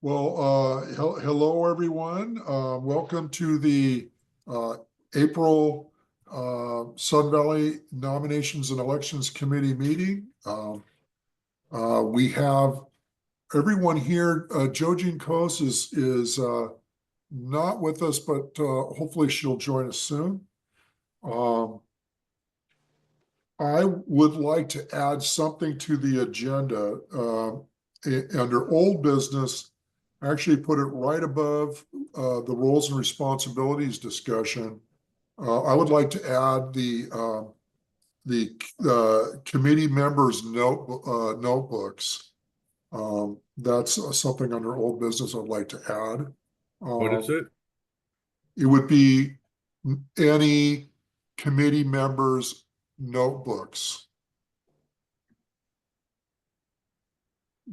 Well, hello, everyone. Welcome to the April Sun Valley Nominations and Elections Committee meeting. We have everyone here. Jojine Kos is not with us, but hopefully she'll join us soon. I would like to add something to the agenda under old business. I actually put it right above the roles and responsibilities discussion. I would like to add the committee members' notebooks. That's something under old business I'd like to add. What is it? It would be any committee members' notebooks.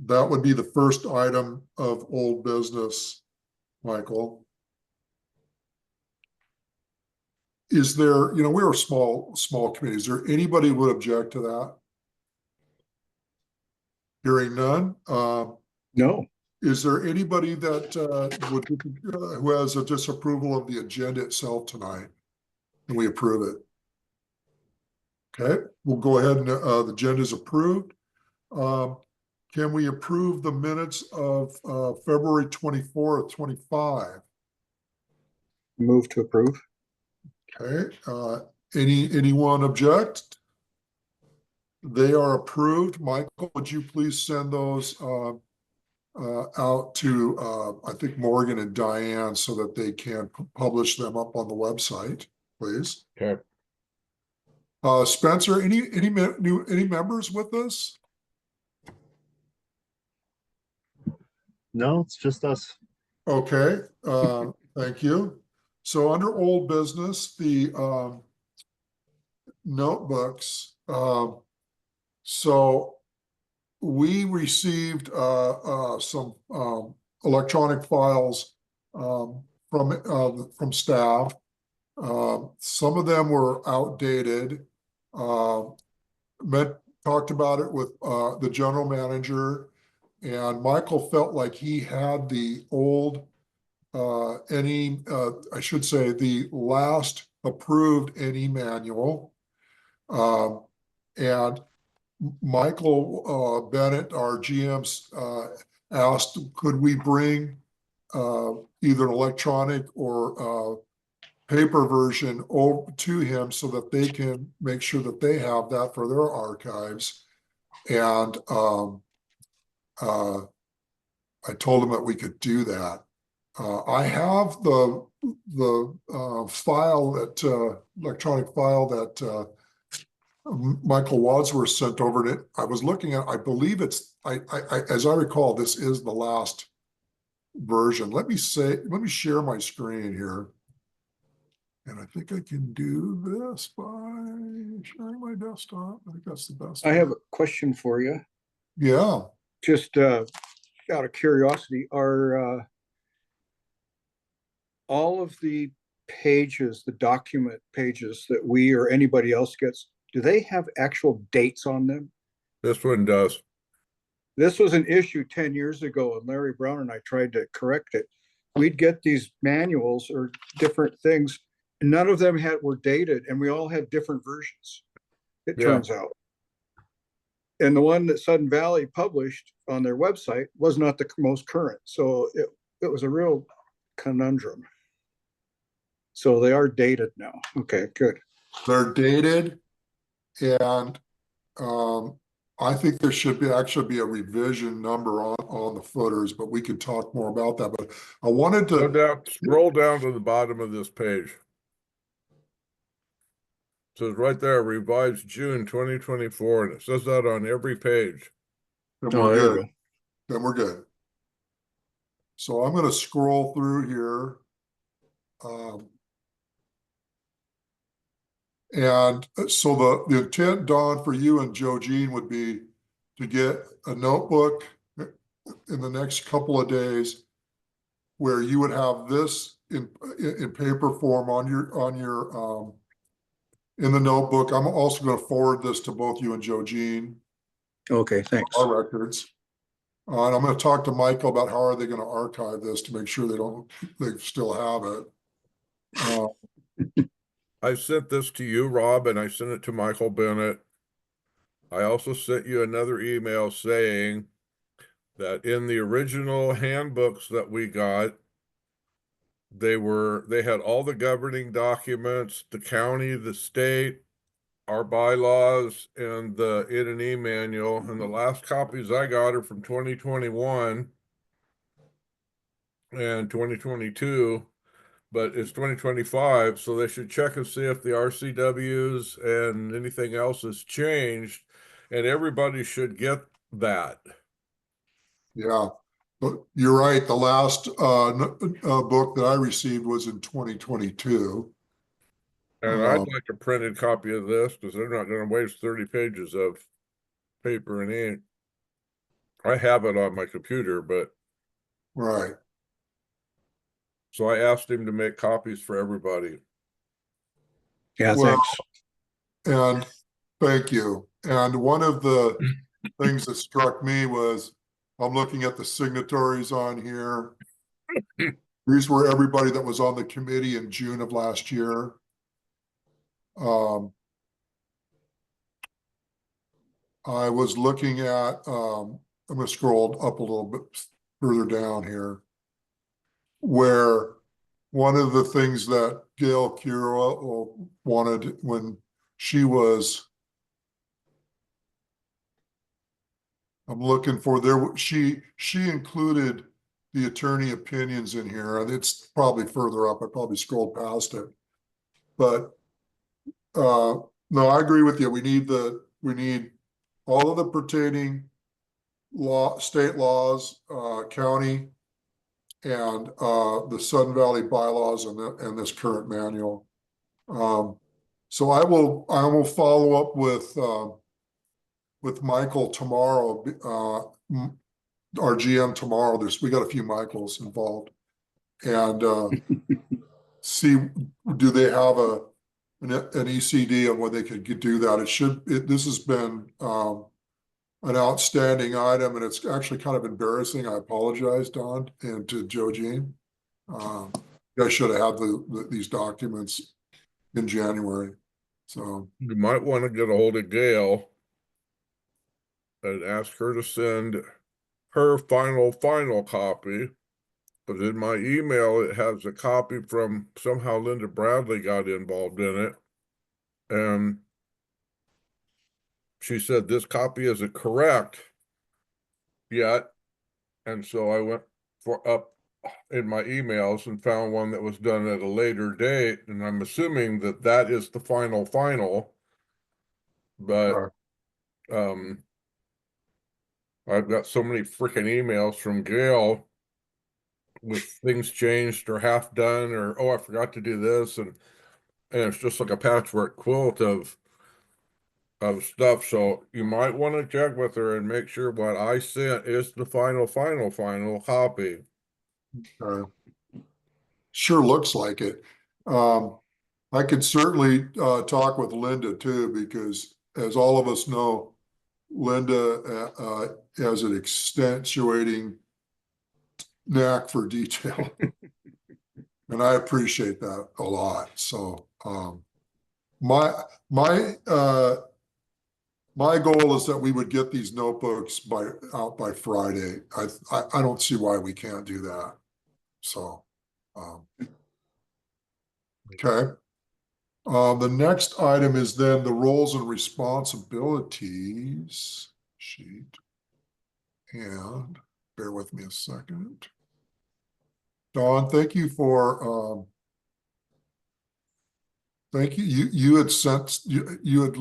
That would be the first item of old business, Michael. Is there, we're a small committee. Is there anybody who would object to that? Hearing none. No. Is there anybody that who has a disapproval of the agenda itself tonight? Can we approve it? Okay, we'll go ahead and the agenda is approved. Can we approve the minutes of February 24th, 25? Move to approve. Okay, anyone object? They are approved. Michael, would you please send those out to I think Morgan and Diane so that they can publish them up on the website, please? Okay. Spencer, any members with us? No, it's just us. Okay, thank you. So under old business, the notebooks. So we received some electronic files from staff. Some of them were outdated. Talked about it with the general manager, and Michael felt like he had the old I should say the last approved NE manual. And Michael Bennett, our GM, asked, could we bring either an electronic or paper version over to him so that they can make sure that they have that for their archives. And I told him that we could do that. I have the file that electronic file that Michael Wadsworth sent over to it. I was looking at, I believe it's, as I recall, this is the last version. Let me share my screen here. And I think I can do this by sharing my desktop. I think that's the best. I have a question for you. Yeah. Just out of curiosity, are all of the pages, the document pages that we or anybody else gets, do they have actual dates on them? This one does. This was an issue 10 years ago, and Larry Brown and I tried to correct it. We'd get these manuals or different things. None of them were dated, and we all had different versions, it turns out. And the one that Sun Valley published on their website was not the most current. So it was a real conundrum. So they are dated now. Okay, good. They're dated, and I think there should actually be a revision number on the footers, but we could talk more about that. But I wanted to scroll down to the bottom of this page. It says right there, revised June 2024, and it says that on every page. Then we're good. Then we're good. So I'm going to scroll through here. And so the intent, Don, for you and Jojine would be to get a notebook in the next couple of days where you would have this in paper form on your in the notebook. I'm also going to forward this to both you and Jojine. Okay, thanks. Our records. And I'm gonna talk to Michael about how are they gonna archive this to make sure they still have it. I sent this to you, Rob, and I sent it to Michael Bennett. I also sent you another email saying that in the original handbooks that we got, they had all the governing documents, the county, the state, our bylaws, and the I&E manual, and the last copies I got are from 2021 and 2022, but it's 2025, so they should check and see if the RCWs and anything else has changed, and everybody should get that. Yeah, but you're right. The last book that I received was in 2022. And I'd like a printed copy of this because they're not going to waste 30 pages of paper and ink. I have it on my computer, but Right. so I asked him to make copies for everybody. Yeah, Well, thanks. and thank you. And one of the things that struck me was I'm looking at the signatories on here. These were everybody that was on the committee in June of last year. I was looking at, I'm gonna scroll up a little bit further down here, where one of the things that Gail Kira wanted when she was, I'm looking for there, she included the attorney opinions in here, and it's probably further up. I probably scrolled past it. But no, I agree with you. We need all of the pertaining state laws, county, and the Sun Valley bylaws and this current manual. So I will follow up with Michael tomorrow, our GM tomorrow. We got a few Michaels involved, and see, do they have an ECD on where they could do that? This has been an outstanding item, and it's actually kind of embarrassing. I apologize, Don, and to Joe Jean. I should have had these documents in January. So You might want to get a hold of Gail and ask her to send her final copy. But in my email, it has a copy from somehow Linda Bradley got involved in it. And she said this copy isn't correct yet. And so I went up in my emails and found one that was done at a later date. And I'm assuming that is the final. But I've got so many freaking emails from Gail with things changed or half done or, oh, I forgot to do this. And it's just like a patchwork quilt of stuff. So you might want to check with her and make sure what I sent is the final copy. sure looks like it. I could certainly talk with Linda too, because as all of us know, Linda has an accentuating knack for detail. And I appreciate that a lot. So my goal is that we would get these notebooks out by Friday. I don't see why we can't do that. So okay. The next item is then the roles and responsibilities sheet. And bear with me a second. Don, thank you for thank you. You had sent you had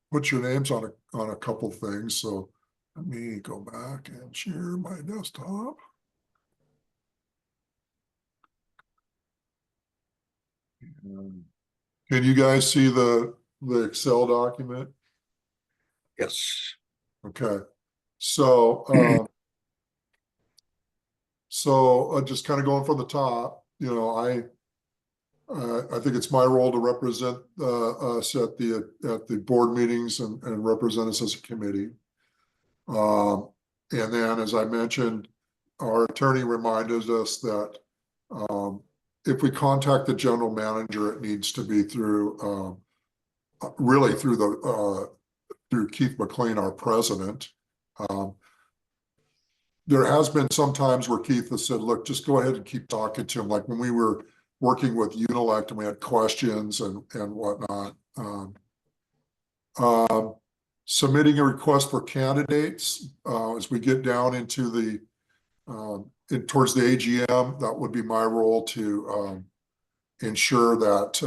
put your names on a couple things. So let me go back and share my desktop. Can you guys see the Excel document? Yes. Okay. So just kind of going from the top, I think it's my role to represent us at the board meetings and represent us as a committee. And then, as I mentioned, our attorney reminded us that if we contact the general manager, it needs to be through really through Keith McLean, our president. There has been some times where Keith has said, look, just go ahead and keep talking to him. Like when we were working with Unilect and we had questions and whatnot. Submitting a request for candidates as we get down into the towards the AGM, that would be my role to ensure that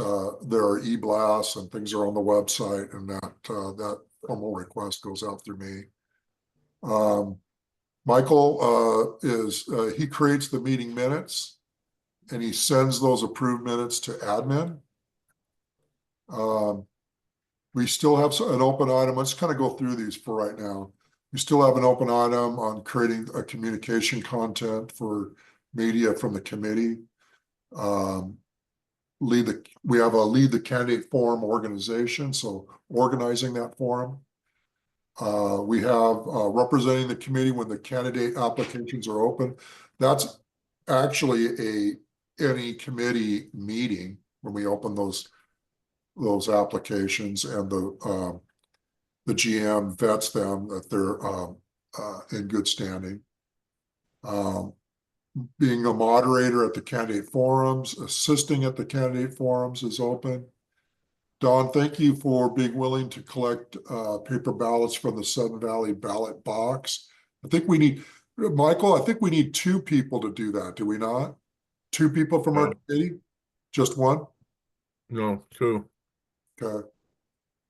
there are e-blasts and things are on the website and that that formal request goes out through me. Michael he creates the meeting minutes and he sends those approved minutes to admin. We still have an open item. Let's kind of go through these for right now. We still have an open item on creating a communication content for media from the committee. We have a lead the candidate forum organization, so organizing that forum. We have representing the committee when the candidate applications are open. That's actually any committee meeting when we open those applications, and the GM vets them that they're in good standing. Being a moderator at the candidate forums, assisting at the candidate forums is open. Don, thank you for being willing to collect paper ballots from the Sun Valley ballot box. I think we need, Michael, I think we need 2 people to do that, do we not? 2 people from our committee? Just 1? No, 2. Okay.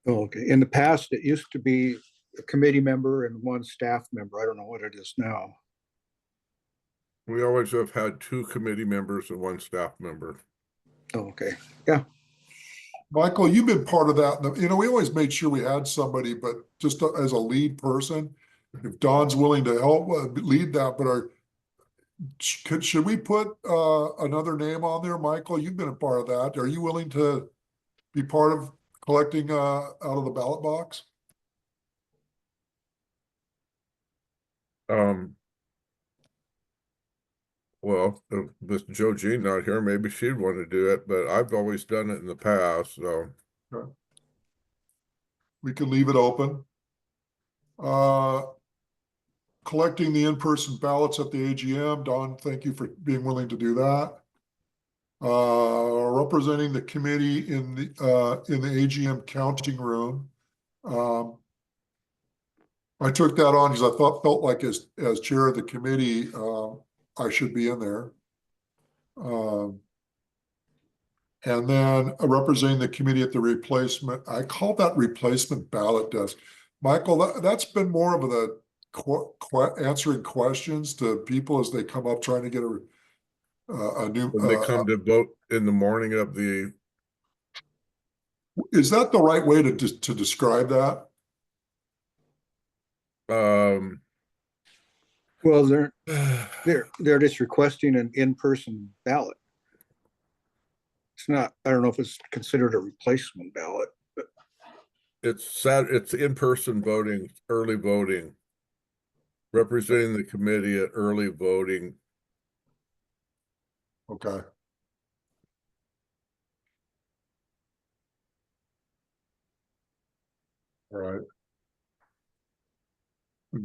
Okay. In the past, it used to be a committee member and 1 staff member. I don't know what it is now. We always have had 2 committee members and 1 staff member. Oh, okay. Yeah. Michael, you've been part of that. You know, we always made sure we had somebody, but just as a lead person, if Don's willing to help lead that, but should we put another name on there? Michael, you've been a part of that. Are you willing to be part of collecting out of the ballot box? Well, with Joe Jean not here, maybe she'd want to do it, but I've always done it in the past, so. Okay. We can leave it open. Collecting the in-person ballots at the AGM. Don, thank you for being willing to do that. Representing the committee in the AGM counting room. I took that on because I felt like as chair of the committee, I should be in there. And then representing the committee at the replacement, I call that replacement ballot desk. Michael, that's been more of the answering questions to people as they come up trying to get a new. When they come to vote in the morning of the. Is that the right way to describe that? Well, they're just requesting an in-person ballot. It's not, I don't know if it's considered a replacement ballot, but It's in-person voting, early voting. Representing the committee at early voting. Okay. All right.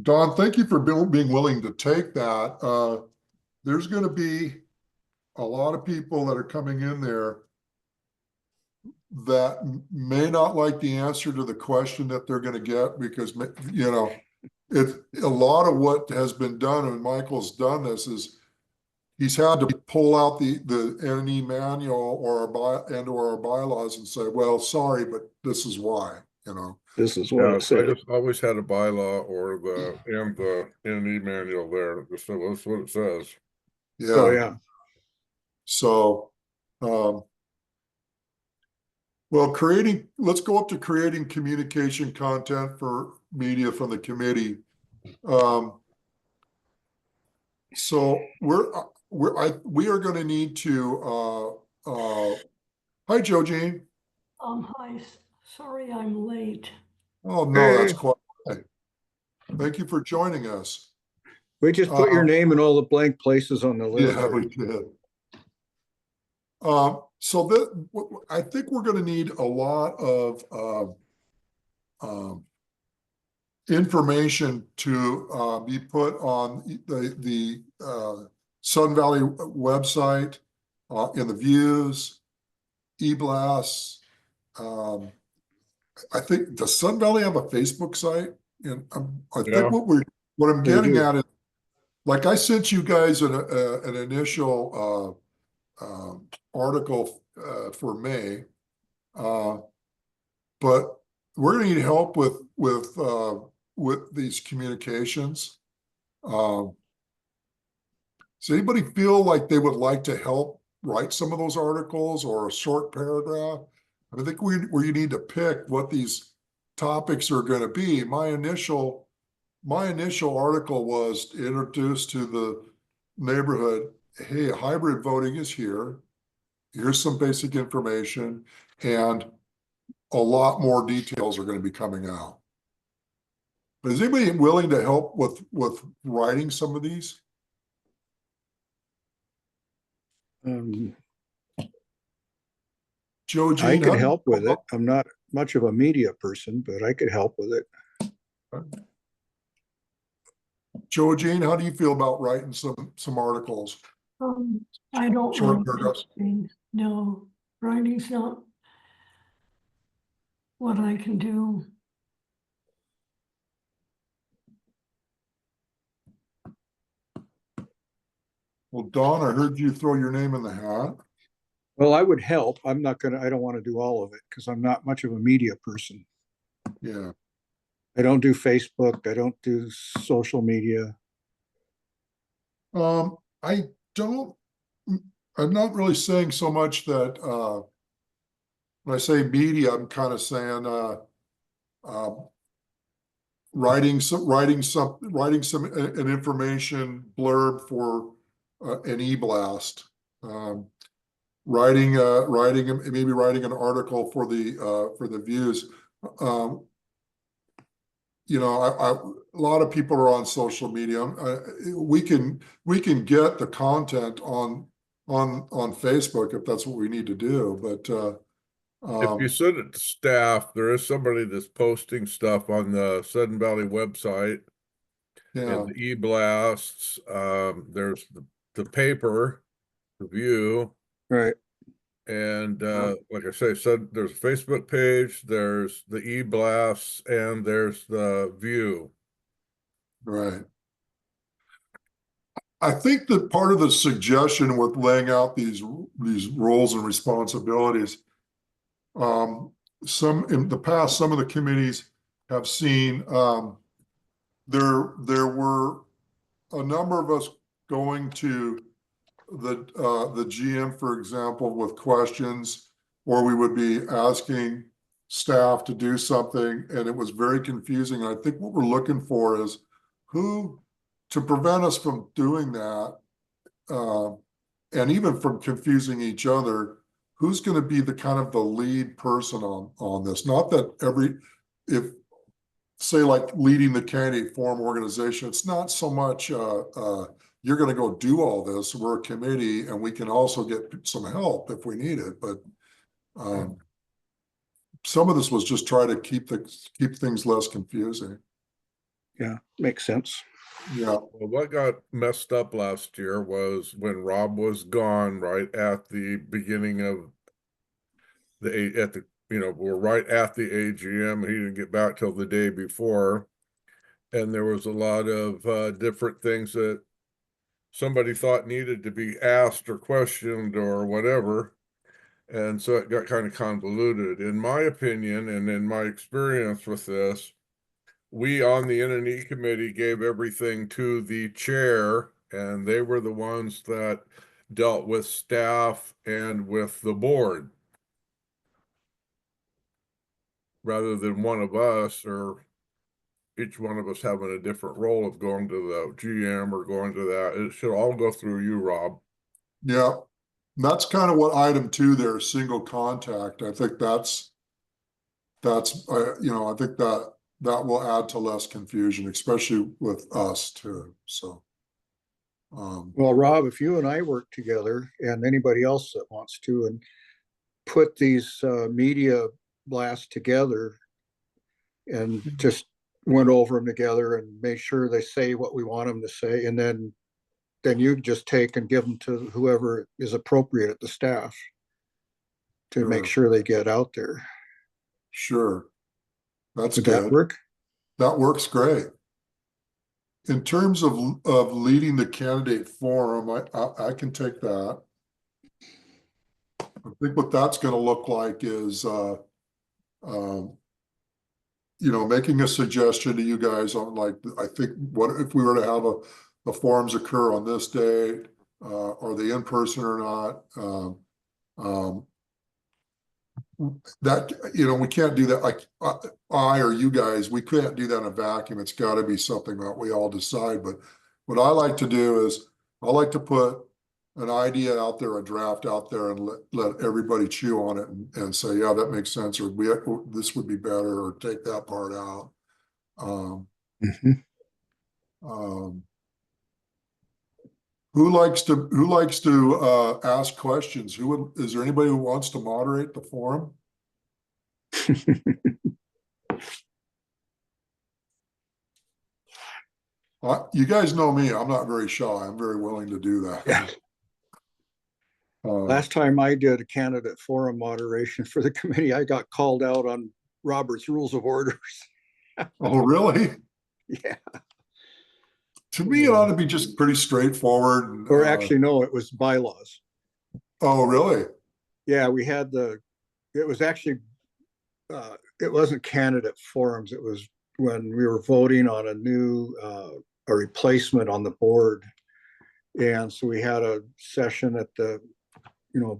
Don, thank you for being willing to take that. There's going to be a lot of people that are coming in there that may not like the answer to the question that they're going to get because, you know, it's a lot of what has been done, and Michael's done this, is he's had to pull out the NE manual or our bylaws and say, well, sorry, but this is why, you know. this is what it I said. just always had a bylaw or the NE manual there. So that's what it says. Yeah. Oh, yeah. So, well, let's go up to creating communication content for media from the committee. So we are going to need to, hi, Joe Jean. Hi, sorry I'm late. Oh, no, that's Hey. quite right. Thank you for joining us. We just put your Um, name in all the blank places on the list. Yeah, we did. So I think we're gonna need a lot of, information to, be put on the Sun Valley website, in the views, e-blasts. I think, does Sun Valley have a Facebook site? And I Yeah. think what I'm They getting do. at is, like, I sent you guys an initial, article, for May. But we're gonna need help with these communications. Does anybody feel like they would like to help write some of those articles or a short paragraph? I think where you need to pick what these topics are gonna be. My initial article was introduced to the neighborhood, hey, hybrid voting is here. Here's some basic information, and a lot more details are gonna be coming out. But is anybody willing to help with writing some of these? Um, Joe, I Jean, could how do you help feel with it. I'm not much of a media person, but I could help with it. Joe, Jean, how do you feel about writing some articles? I don't Short like paragraphs. writing. No, writing's not what I can do. Well, Don, I heard you throw your name in the hat. Well, I would help. I don't want to do all of it because I'm not much of a media person. Yeah. I don't do Facebook. I don't do social media. I don't, I'm not really saying so much that, when I say media, I'm kind of saying, writing some an information blurb for, an e-blast. Maybe writing an article for the views. A lot of people are on social media. We can get the content on Facebook if that's what we need to do, but If you send it to staff, there is somebody that's posting stuff on the Sudden Valley website yeah, and the e-blasts. There's the paper, the View, Right. and like I say, there's a Facebook page, there's the e-blasts, and there's the View. right. I think that part of the suggestion with laying out these roles and responsibilities, in the past, some of the committees have seen, there were a number of us going to the GM, for example, with questions, or we would be asking staff to do something, and it was very confusing. And I think what we're looking for is to prevent us from doing that, and even from confusing each other, who's going to be the kind of the lead person on this? Not that if say like leading the candidate forum organization, it's not so much you're going to go do all this. We're a committee, and we can also get some help if we need it. But some of this was just try to keep things less confusing. Yeah, makes sense. Yeah, Well, what got messed up last year was when Rob was gone right at the beginning of we're right at the AGM. He didn't get back till the day before. And there was a lot of different things that somebody thought needed to be asked or questioned or whatever. And so it got kind of convoluted. In my opinion, and in my experience with this, we on the N&E committee gave everything to the chair, and they were the ones that dealt with staff and with the board, rather than one of us or each one of us having a different role of going to the GM or going to that. It should all go through you, Rob. yeah. That's kind of what item 2 there, single contact. I think that's I think that will add to less confusion, especially with us too. So Well, Rob, if you and I work together and anybody else that wants to and put these media blasts together and just went over them together and made sure they say what we want them to say, and then you just take and give them to whoever is appropriate at the staff to make sure they get out there. Sure. That's Would good. that work? That works great. In terms of leading the candidate forum, I can take that. I think what that's going to look like is, you know, making a suggestion to you guys on, like, I think, what if we were to have the forums occur on this date? Are they in person or not? That, you know, we can't do that. Like I or you guys, we can't do that in a vacuum. It's got to be something that we all decide. But what I like to do is I like to put an idea out there, a draft out there, and let everybody chew on it and say, yeah, that makes sense, or this would be better, or take that part out. Mhm. Who likes to ask questions? Is there anybody who wants to moderate the forum? You guys know me. I'm not very shy. I'm very willing to do that. Yeah. Last time I did a candidate forum moderation for the committee, I got called out on Robert's Rules of Orders. Oh, really? Yeah. To me, it ought to be just pretty straightforward. And, Or actually, no, it was bylaws. oh, really? Yeah, we had it was actually, it wasn't candidate forums. It was when we were voting on a replacement on the board. And so we had a session at the,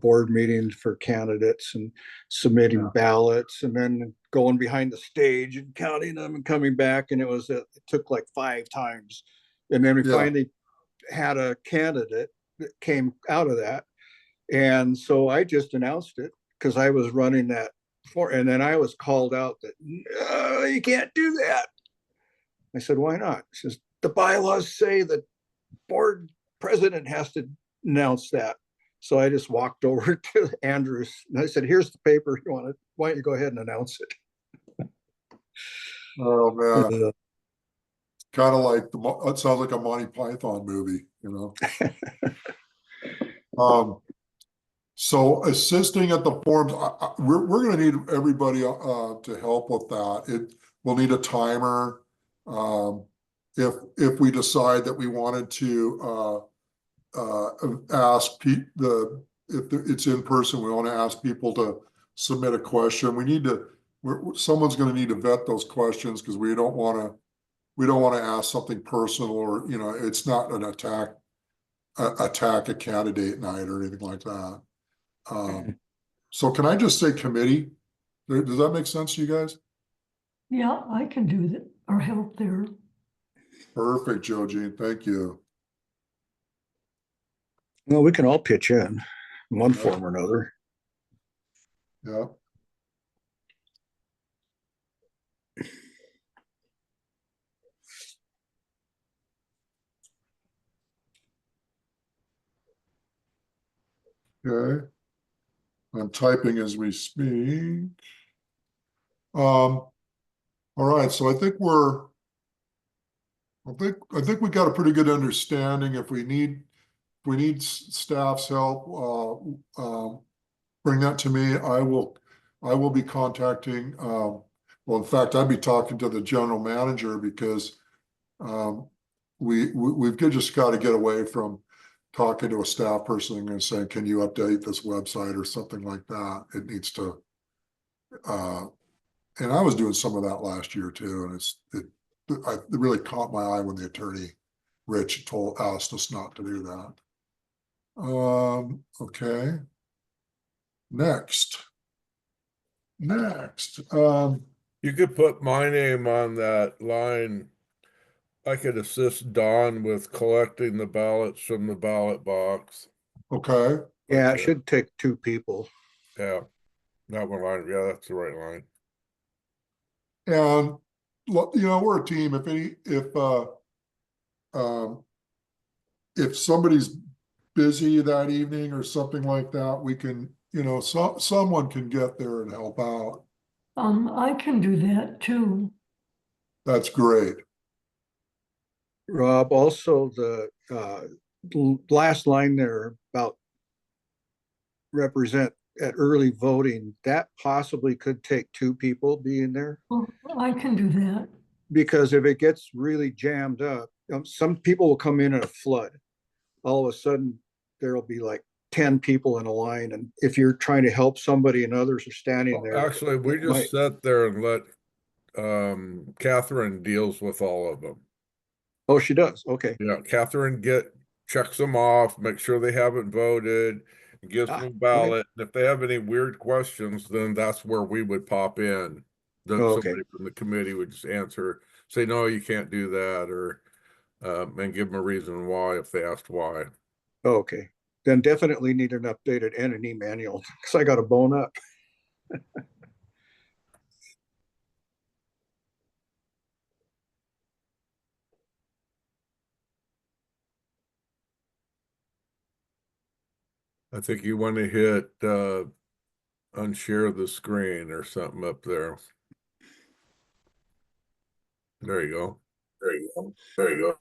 board meeting for candidates and submitting ballots, and then going behind the stage and counting them and coming back. And it took like 5 times. And then we finally had a candidate that came out of that. And so I just announced it because I was running that and then I was called out that, no, you can't do that. I said, why not? He says, the bylaws say the board president has to announce that. So I just walked over to Andrews and I said, here's the paper. Why don't you go ahead and announce it? Oh, man. Kind of like it sounds like a Monty Python movie, So assisting at the forums, we're going to need everybody to help with that. We'll need a timer. If we decide that we wanted to ask if it's in person, we want to ask people to submit a question. Someone's going to need to vet those questions, because we don't want to ask something personal, or it's not an attack a candidate night or anything like that. So can I just say committee? Does that make sense to you guys? Yeah, I can do that or help there. Perfect, Joe Jean. Thank you. Well, we can all pitch in one form or another. Yeah. Okay. I'm typing as we speak. All right, so I think we got a pretty good understanding. If we need staff's help, bring that to me. I will be contacting, well, in fact, I'd be talking to the general manager, because we've just got to get away from talking to a staff person and saying, can you update this website or something like that? It needs to, and I was doing some of that last year too, and it really caught my eye when the attorney Rich asked us not to do that. Okay. Next. You could put my name on that line. I could assist Don with collecting the ballots from the ballot box. Okay. Yeah, it should take 2 people. Yeah, that one line. Yeah, that's the right line. And we're a team. if somebody's busy that evening or something like that, we can, someone can get there and help out. I can do that too. That's great. Rob, also the last line there about represent at early voting, that possibly could take two people being there. Well, I can do that. Because if it gets really jammed up, some people will come in a flood. All of a sudden, there'll be like 10 people in a line. And if you're trying to help somebody and others are standing there. Actually, we just sat there and let Catherine deals with all of them. Oh, she does. Okay. Yeah, Catherine checks them off, make sure they haven't voted, gives them a ballot. And if they have any weird questions, then that's where we would pop in. Then somebody from the committee would just answer, say, no, you can't do that, or and give them a reason why if they asked why. Okay. Then definitely need an updated entity manual because I got a bone up. I think you want to hit unshare the screen or something up there. There you go. There you go. There you go.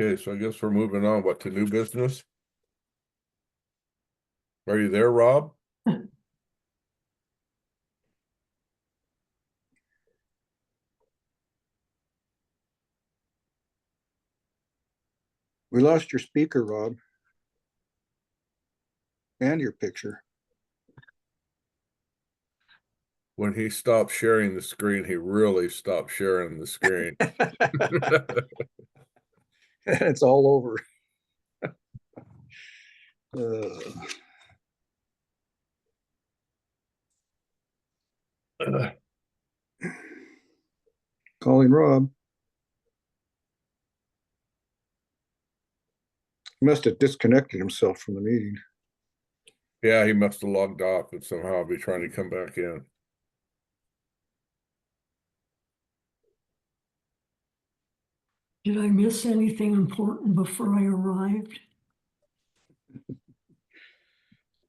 Okay, so I guess we're moving on, to new business? Are you there, Rob? We lost your speaker, Rob. And your picture. When he stopped sharing the screen, he really stopped sharing the screen. It's all over. Calling Rob. He must have disconnected himself from the meeting. Yeah, he must have logged off and somehow be trying to come back in. Did I miss anything important before I arrived?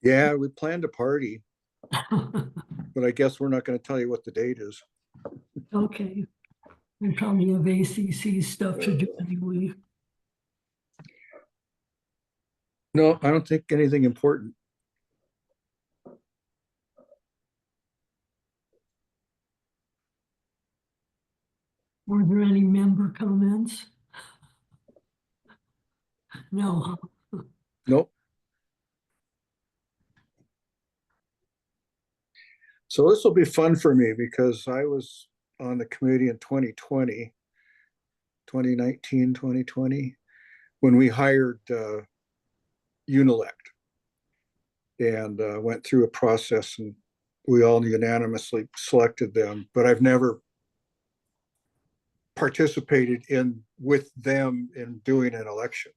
Yeah, we planned a party, but I guess we're not going to tell you what the date is. Okay. We probably have ACC stuff to do anyway. No, I don't think anything important. Were there any member comments? No. Nope. So this will be fun for me because I was on the committee in 2020, 2019, 2020, when we hired Unilect and went through a process, and we all unanimously selected them, but I've never participated with them in doing an election.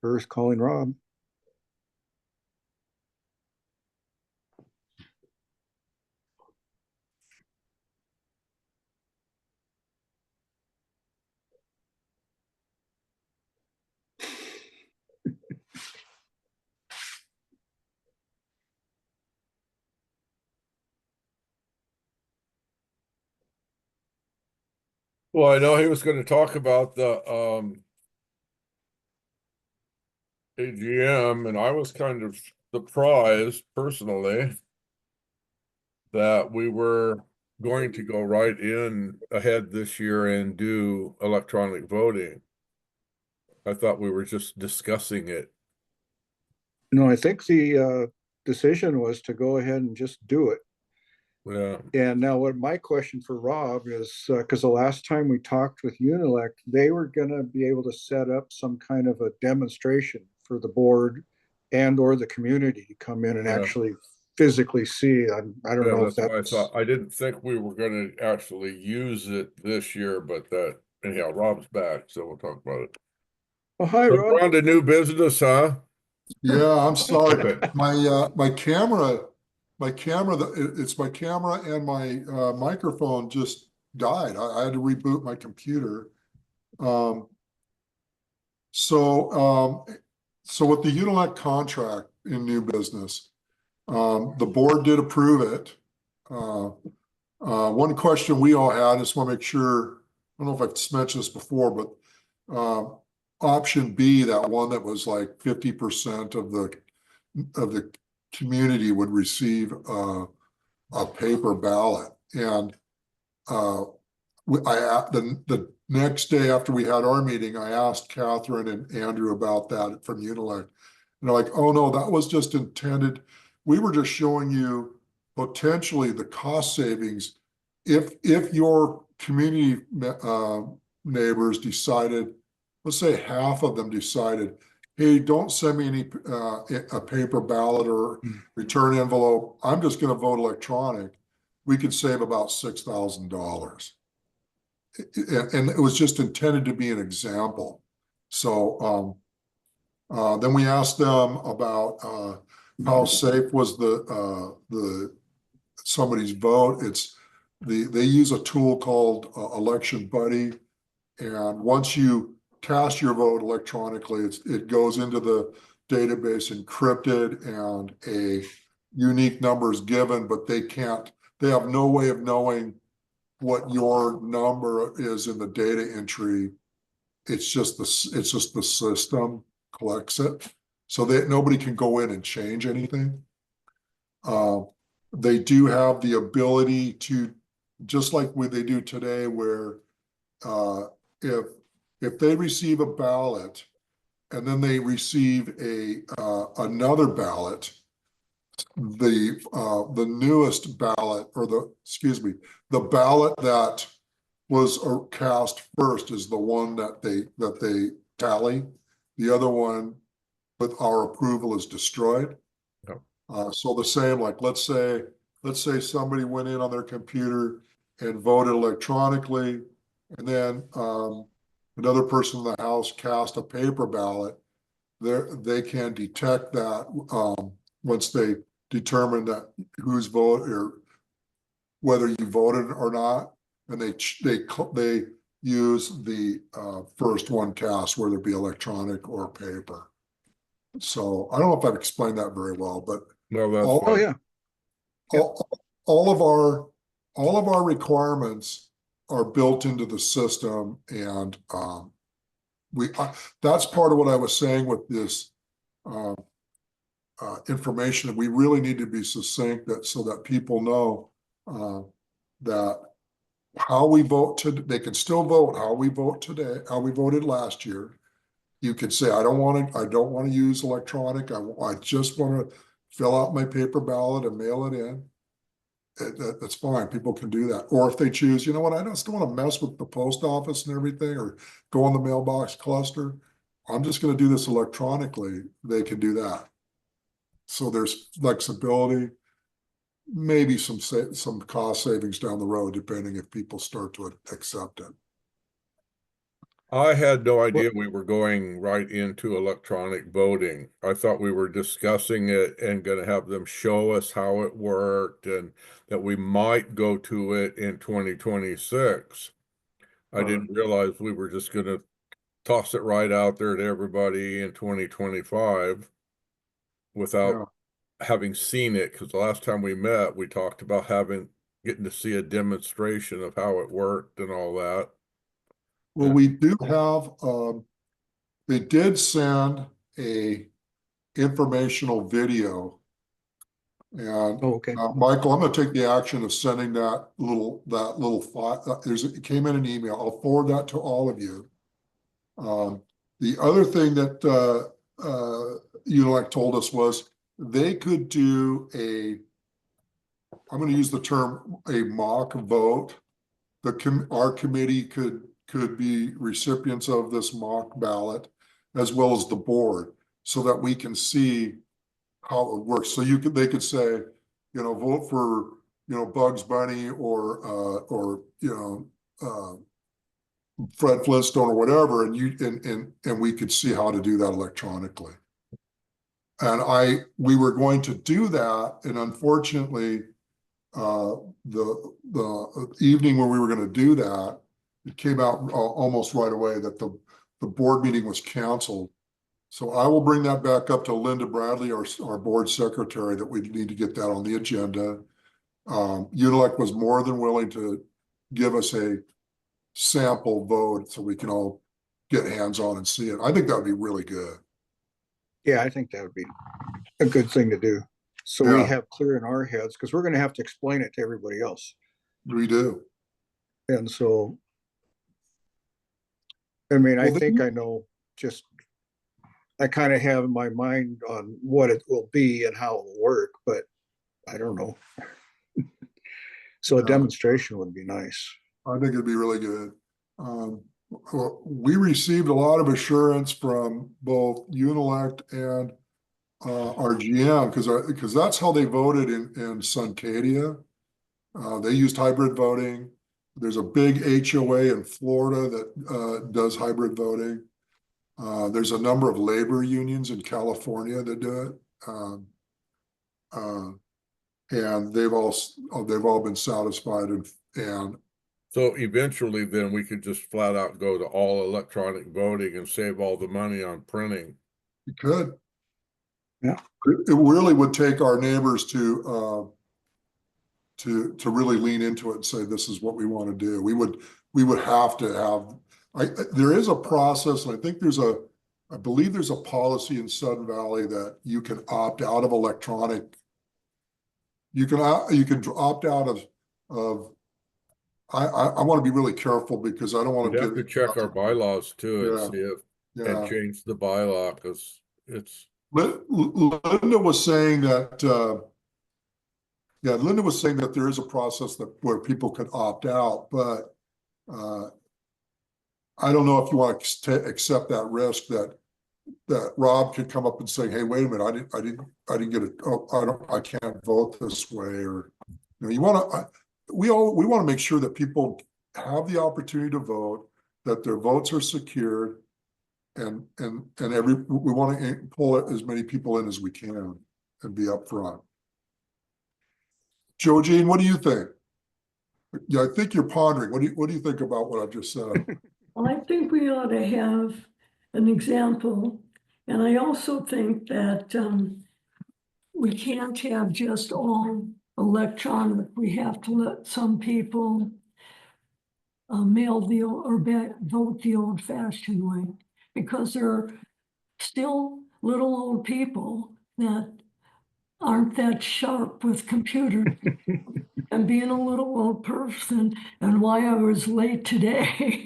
First calling Rob. Well, I know he was going to talk about the AGM, and I was kind of surprised personally that we were going to go right in ahead this year and do electronic voting. I thought we were just discussing it. No, I think the decision was to go ahead and just do it. Yeah, And now what my question for Rob is, because the last time we talked with Unilect, they were gonna be able to set up some kind of a demonstration for the board and or the community to come in and Yeah. actually physically see. I don't yeah, know if that's why I that's, thought, I didn't think we were gonna actually use it this year, but that, anyhow, Rob's back, so we'll talk about it. oh, hi, So Rob. we're on to new business, huh? Yeah, I'm sorry. Okay. My camera, it's my camera and my microphone just died. I had to reboot my computer. Um, so so with the Unilect contract in new business, the board did approve it. One question we all had, I just want to make sure, I don't know if I've mentioned this before, but option B, that one that was like 50% of the community would receive a paper ballot. And the next day after we had our meeting, I asked Catherine and Andrew about that from Unilect. And they're like, oh no, that was just intended. We were just showing you potentially the cost savings if your community neighbors decided, let's say half of them decided, hey, don't send me any a paper ballot or return envelope. I'm just going to vote electronic. We could save about $6,000. And it was just intended to be an example. So then we asked them about how safe was the somebody's vote. They use a tool called Election Buddy, and once you cast your vote electronically, it goes into the database encrypted, and a unique number is given, but they have no way of knowing what your number is in the data entry. It's just the system collects it, so that nobody can go in and change anything. They do have the ability to, just like what they do today, where if they receive a ballot and then they receive another ballot, the newest ballot, or the ballot that was cast first is the one that they tally. The other one with our approval is destroyed. So the same, like let's say somebody went in on their computer and voted electronically, and then another person in the house cast a paper ballot. They can detect that once they determine that who's voted or whether you voted or not, and they use the first one cast, whether it be electronic or paper. So I don't know if I've explained that very well, but No, that's all, Oh, fine. yeah. all of our requirements are built into the system, and that's part of what I was saying with this information, that we really need to be succinct, so that people know that how we vote they can still vote how we vote today, how we voted last year. You could say, I don't want to use electronic. I just want to fill out my paper ballot and mail it in. That's fine. People can do that. Or if they choose, you know what, I just don't want to mess with the post office and everything, or go on the mailbox cluster. I'm just going to do this electronically. They can do that. So there's flexibility, maybe some cost savings down the road, depending if people start to accept it. I had no idea we were going right into electronic voting. I thought we were discussing it and gonna have them show us how it worked, and that we might go to it in 2026. I didn't realize we were just gonna toss it right out there to everybody in 2025 without Yeah. having seen it, because the last time we met, we talked about getting to see a demonstration of how it worked and all that. Well, we do have, they did send a informational video. And Oh, okay. Michael, I'm gonna take the action of sending that little file. It came in an email. I'll forward that to all of you. The other thing that Unilect told us was they could do I'm gonna use the term a mock vote. Our committee could be recipients of this mock ballot as well as the board, so that we can see how it works. So they could say, vote for, Bugs Bunny or Fred Flintstone or whatever, and we could see how to do that electronically. And we were going to do that, and unfortunately, the evening when we were going to do that, it came out almost right away that the board meeting was canceled. So I will bring that back up to Linda Bradley, our board secretary, that we need to get that on the agenda. Unilect was more than willing to give us a sample vote so we can all get hands-on and see it. I think that would be really good. Yeah, I think that would be a good thing to do. So we Yeah. have clear in our heads, because we're going to have to explain it to everybody else. We do. And so, I mean, I Well, think I know, just, I kind of have in my mind on what it will be and how it will work, but I don't know. So a Yeah. demonstration would be nice. I think it'd be really good. We received a lot of assurance from both Unilect and our GM, because that's how they voted in Suncadia. They used hybrid voting. There's a big HOA in Florida that does hybrid voting. There's a number of labor unions in California that do it. And they've all been satisfied, and So eventually then we could just flat out go to all electronic voting and save all the money on printing. you could. Yeah. It really would take our neighbors to really lean into it and say, this is what we want to do. We would have to have, there is a process, and I think I believe there's a policy in Sun Valley that you can opt out of electronic. You can opt out of, I want to be really careful because I don't want We'd to have to check our bylaws too and Yeah. see if, Yeah. and change the bylaw, because it's, Linda was saying that, Linda was saying that there is a process where people can opt out, but I don't know if you want to accept that risk that Rob could come up and say, "Hey, wait a minute, I didn't get it. Oh, I can't vote this way." Or, you want to, we want to make sure that people have the opportunity to vote, that their votes are secured, and we want to pull as many people in as we can and be upfront. Joe Jean, what do you think? Yeah, I think you're pondering. What do you think about what I've just said? I think we ought to have an example. And I also think that we can't have just all electronic. We have to let some people mail vote the old-fashioned way, because there are still little old people that aren't that sharp with computers. And being a little old person, and why I was late today.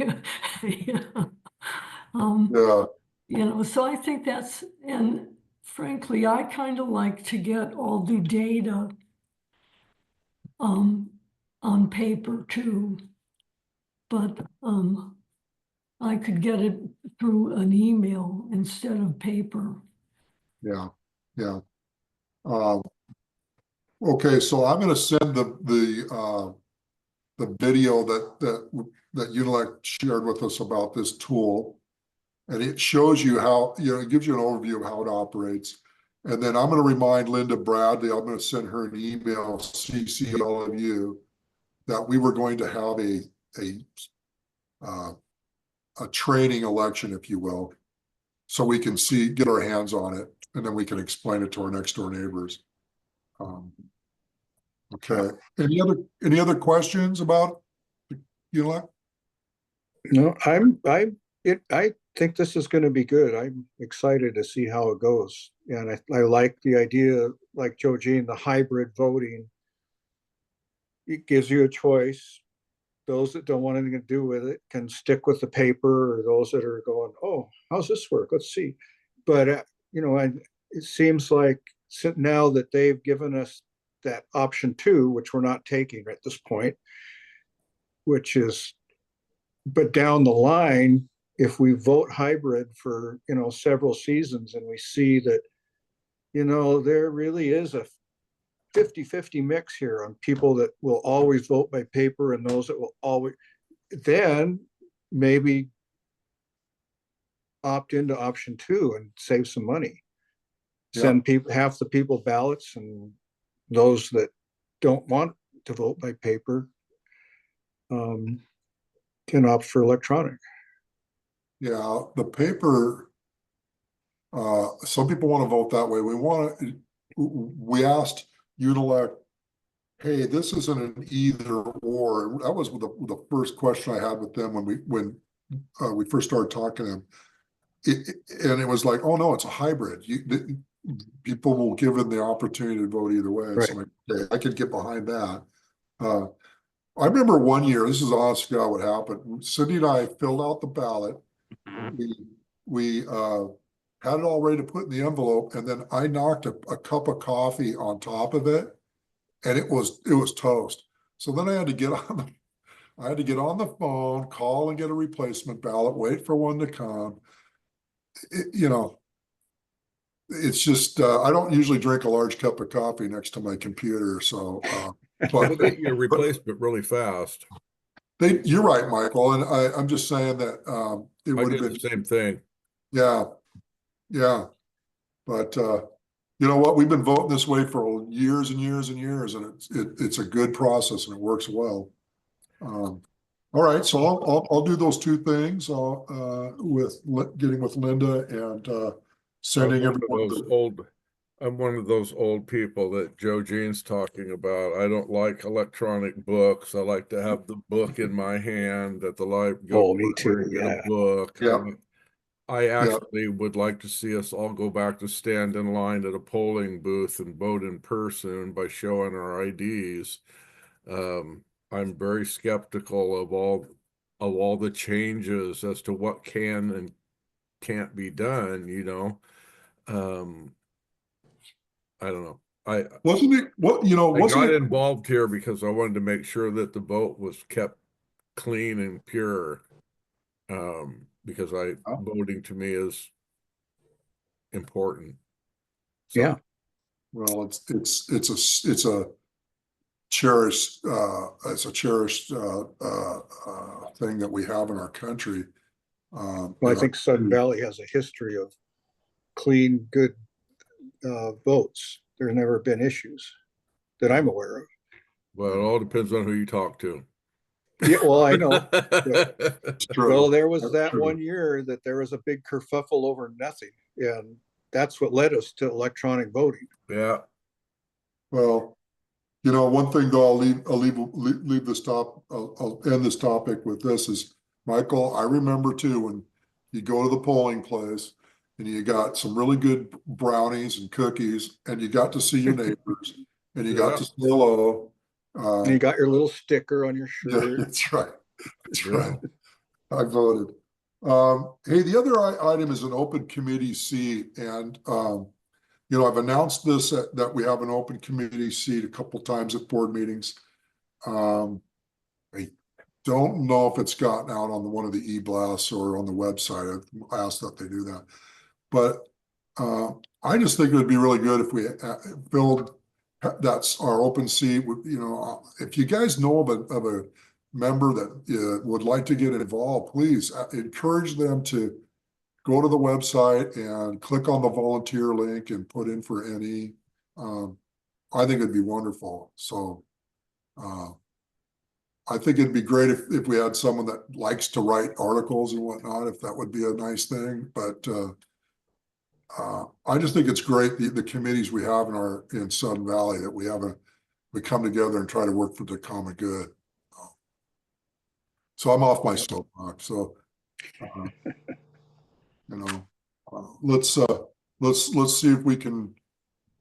Yeah. Yeah, So I think and frankly, I kind of like to get all the data on paper too. But I could get it through an email instead of paper. yeah. Okay, so I'm going to send the video that Unilect shared with us about this tool, and it shows you how, it gives you an overview of how it operates. And then I'm going to remind Linda Bradley, I'm going to send her an email, CC all of you, that we were going to have a training election, if you will, so we can get our hands on it, and then we can explain it to our next door neighbors. Okay. Any other questions about Unilect? No, I think this is going to be good. I'm excited to see how it goes. And I like the idea, like Joe Jean, the hybrid voting. It gives you a choice. Those that don't want anything to do with it can stick with the paper, or those that are going, "Oh, how's this work? Let's see." But it seems like now that they've given us that option 2, which we're not taking at this point, which is, but down the line, if we vote hybrid for, several seasons and we see that, there really is a 50-50 mix here on people that will always vote by paper and those that will always, then maybe opt into option 2 and save some money. Send people, half the people ballots, and those that don't want to vote by paper can opt for electronic. Yeah, the paper, some people want to vote that way. We asked Unilect, hey, this isn't an either or. That was the first question I had with them when we first started talking to them. And it was like, oh no, it's a hybrid. People will give them the opportunity to vote either way. Right. So I could get behind that. I remember one year, this is honest to God what happened. Cindy and I filled out the ballot. We had it all ready to put in the envelope, and then I knocked a cup of coffee on top of it, and it was toast. So then I had to get on the phone, call and get a replacement ballot, wait for one to come. It's just I don't usually drink a large cup of coffee next to my computer, so We'll get you a replacement really fast. You're right, Michael, and I'm just saying that it I would have did been the same thing. yeah, but you know what? We've been voting this way for years and years and years, and it's a good process and it works well. All right, so I'll do those 2 things. With getting with Linda and sending everyone. I'm one of those old people that Joe Jean's talking about. I don't like electronic books. I like to have the book in my hand at the library. Oh, me too. Get a Yeah. book. Yeah. I actually would like to see us all go back to stand in line at a polling booth and vote in person by showing our IDs. I'm very skeptical of all the changes as to what can and can't be done, I don't know. Wasn't it what I got involved here because I wanted to make sure that the vote was kept clean and pure. Because voting to me is important. So, Yeah. Well, it's a cherished thing that we have in our country. Well, I think Sudden Valley has a history of clean, good votes. There's never been issues that I'm aware of. well, it all depends on who you talk to. Yeah, well, I know. It's true. Well, there was That's that true. one year that there was a big kerfuffle over nothing, and that's what led us to electronic voting. Yeah. Well, one thing though, I'll leave this I'll end this topic with this is, Michael, I remember too, when you go to the polling place and you got some really good brownies and cookies and you got to see your neighbors and you got to say hello. And you got your little sticker on your Yeah, shirt. that's right. That's right. I voted. Hey, the other item is an open committee seat, and I've announced this that we have an open committee seat a couple times at board meetings. I don't know if it's gotten out on one of the e-blasts or on the website. I've asked that they do that, but I just think it would be really good if we filled that's our open seat. If you guys know of a member that would like to get involved, please encourage them to go to the website and click on the volunteer link and put in for any. I think it'd be wonderful. So I think it'd be great if we had someone that likes to write articles and whatnot, if that would be a nice thing. But I just think it's great the committees we have in Sun Valley, that we come together and try to work for the common good. So I'm off my soapbox. So let's see if we can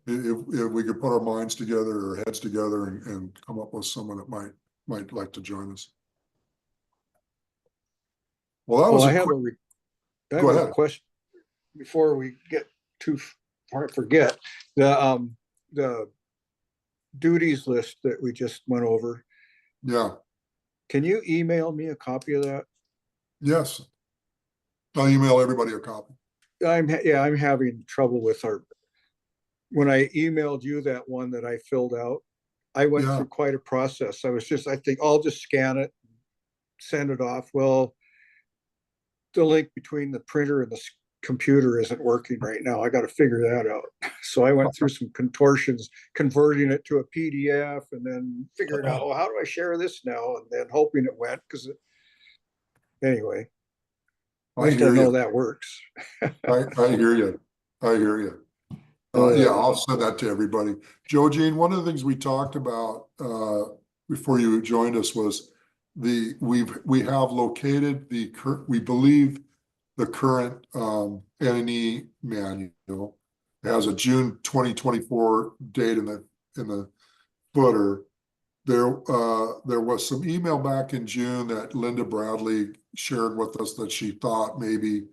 put our minds together or heads together and come up with someone that might like to join us. Well, that was I have a question before we get too far. Forget the duties list that we just went over. Yeah, Can you email me a copy of that? yes. I'll email everybody a copy. Yeah, I'm having trouble with when I emailed you that one that I filled out, I went Yeah. through quite a process. I think I'll just scan it, send it off. Well, the link between the printer and the computer isn't working right now. I got to figure that out. So I went through some contortions, converting it to a PDF and then figuring out, well, how do I share this now? And then hoping it went anyway, at I least I hear know you. that works. I hear you. I hear you. Yeah, I'll send that to everybody. Joe Jean, one of the things we talked about before you joined us was we have located we believe the current NNE manual. It has a June 2024 date in the footer. There was some email back in June that Linda Bradley shared with us that she thought maybe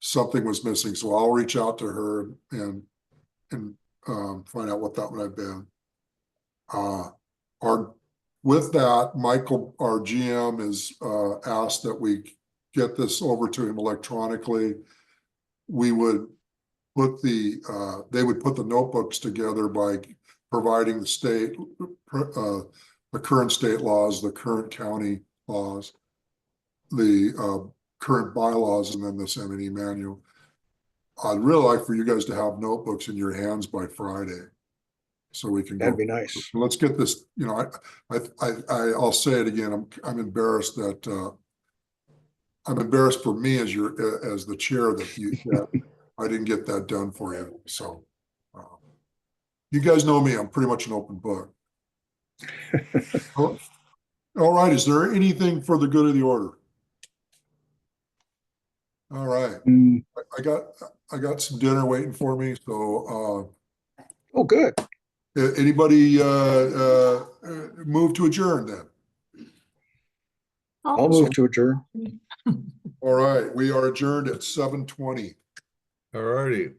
something was missing. So I'll reach out to her and find out what that might have been. With that, Michael, our GM, is asked that we get this over to him electronically. We would put they would put the notebooks together by providing the state, the current state laws, the current county laws, the current bylaws, and then this M&E manual. I'd really like for you guys to have notebooks in your hands by Friday, so we can That'd go. be nice. Let's get this. You know, I'll say it again. I'm embarrassed that I'm embarrassed for me as as the chair that I didn't get that done for you. So you guys know me. I'm pretty much an open book. All right. Is there anything for the good of the order? All right. Mm. I got some dinner waiting for me. So Oh, good. anybody move to adjourn then? I'll move to adjourn. All right, we are adjourned at 7:20. All righty.